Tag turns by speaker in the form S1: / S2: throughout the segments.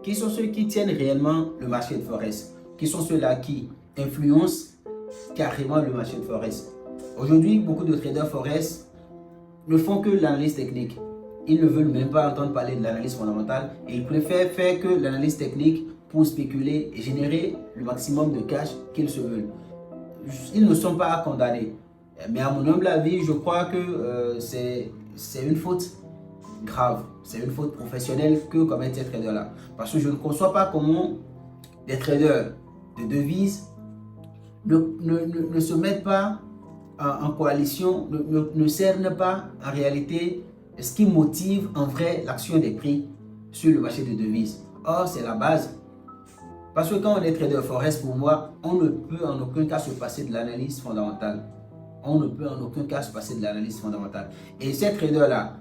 S1: qui sont ceux qui tiennent réellement le marché de Forex, qui sont ceux-là qui influencent carrément le marché de Forex. Aujourd'hui, beaucoup de traders Forex ne font que l'analyse technique. Ils ne veulent même pas entendre parler de l'analyse fondamentale et ils préfèrent faire que l'analyse technique pour spéculer et générer le maximum de cash qu'ils se veulent. Ils ne sont pas condamnés. Mais à mon humble avis, je crois que c'est une faute grave. C'est une faute professionnelle que commettent ces traders-là. Parce que je ne conçois pas comment des traders de devises ne se mettent pas en coalition, ne cernent pas en réalité ce qui motive en vrai l'action des prix sur le marché de devises. Or, c'est la base. Parce que quand on est trader forex, pour moi, on ne peut en aucun cas se passer de l'analyse fondamentale. On ne peut en aucun cas se passer de l'analyse fondamentale. Et ces traders-là,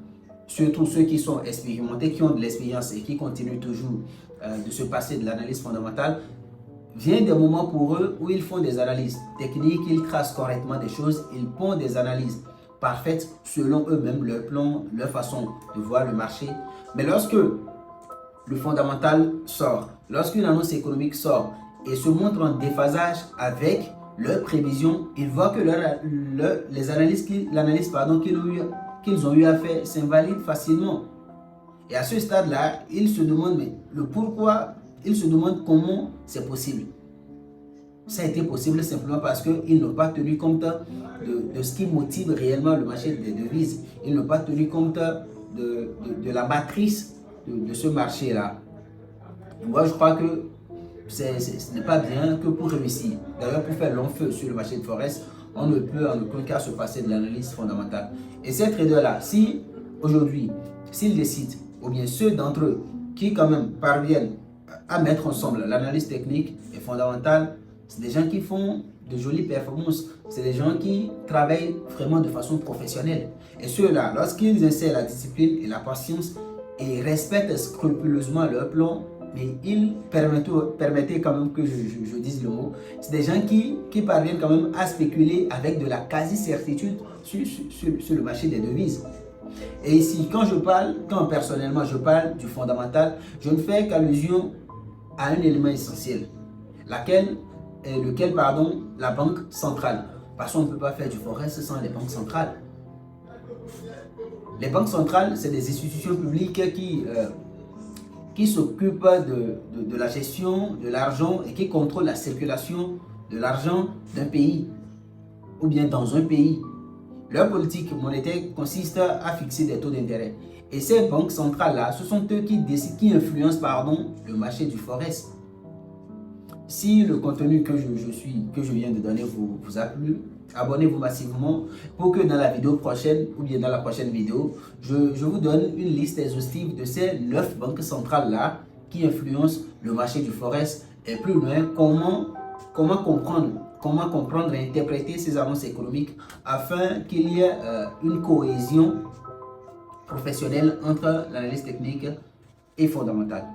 S1: surtout ceux qui sont expérimentés, qui ont de l'expérience et qui continuent toujours de se passer de l'analyse fondamentale, vient des moments pour eux où ils font des analyses techniques, ils tracent correctement des choses, ils font des analyses parfaites selon eux-mêmes, leur plan, leur façon de voir le marché. Mais lorsque le fondamental sort, lorsqu'une annonce économique sort et se montre en déphasage avec leurs prévisions, ils voient que l'analyse qu'ils ont eu à faire s'invalide facilement. Et à ce stade-là, ils se demandent mais le pourquoi, ils se demandent comment c'est possible. Ça a été possible simplement parce qu'ils n'ont pas tenu compte de ce qui motive réellement le marché des devises. Ils n'ont pas tenu compte de la matrice de ce marché-là. Moi, je crois que ce n'est pas bien que pour réussir. D'ailleurs, pour faire long feu sur le marché de Forex, on ne peut en aucun cas se passer de l'analyse fondamentale. Et ces traders-là, si aujourd'hui, s'ils décident, ou bien ceux d'entre eux qui quand même parviennent à mettre ensemble l'analyse technique et fondamentale, c'est des gens qui font de jolies performances. C'est des gens qui travaillent vraiment de façon professionnelle. Et ceux-là, lorsqu'ils essaient la discipline et la patience et respectent scrupuleusement leur plan, mais ils permettaient quand même que je dise le mot, c'est des gens qui parviennent quand même à spéculer avec de la quasi-certitude sur le marché des devises. Et ici, quand personnellement je parle du fondamental, je ne fais qu'allusion à un élément essentiel, lequel, la banque centrale. Parce qu'on ne peut pas faire du forex sans les banques centrales. Les banques centrales, c'est des institutions publiques qui s'occupent de la gestion de l'argent et qui contrôlent la circulation de l'argent d'un pays ou bien dans un pays. Leur politique monétaire consiste à fixer des taux d'intérêt. Et ces banques centrales-là, ce sont eux qui influencent le marché du forex. Si le contenu que je viens de donner vous a plu, abonnez-vous massivement pour que dans la vidéo prochaine ou bien dans la prochaine vidéo, je vous donne une liste exhaustive de ces 9 banques centrales-là qui influencent le marché du forex et plus loin, comment comprendre et interpréter ces annonces économiques afin qu'il y ait une cohésion professionnelle entre l'analyse technique et fondamentale.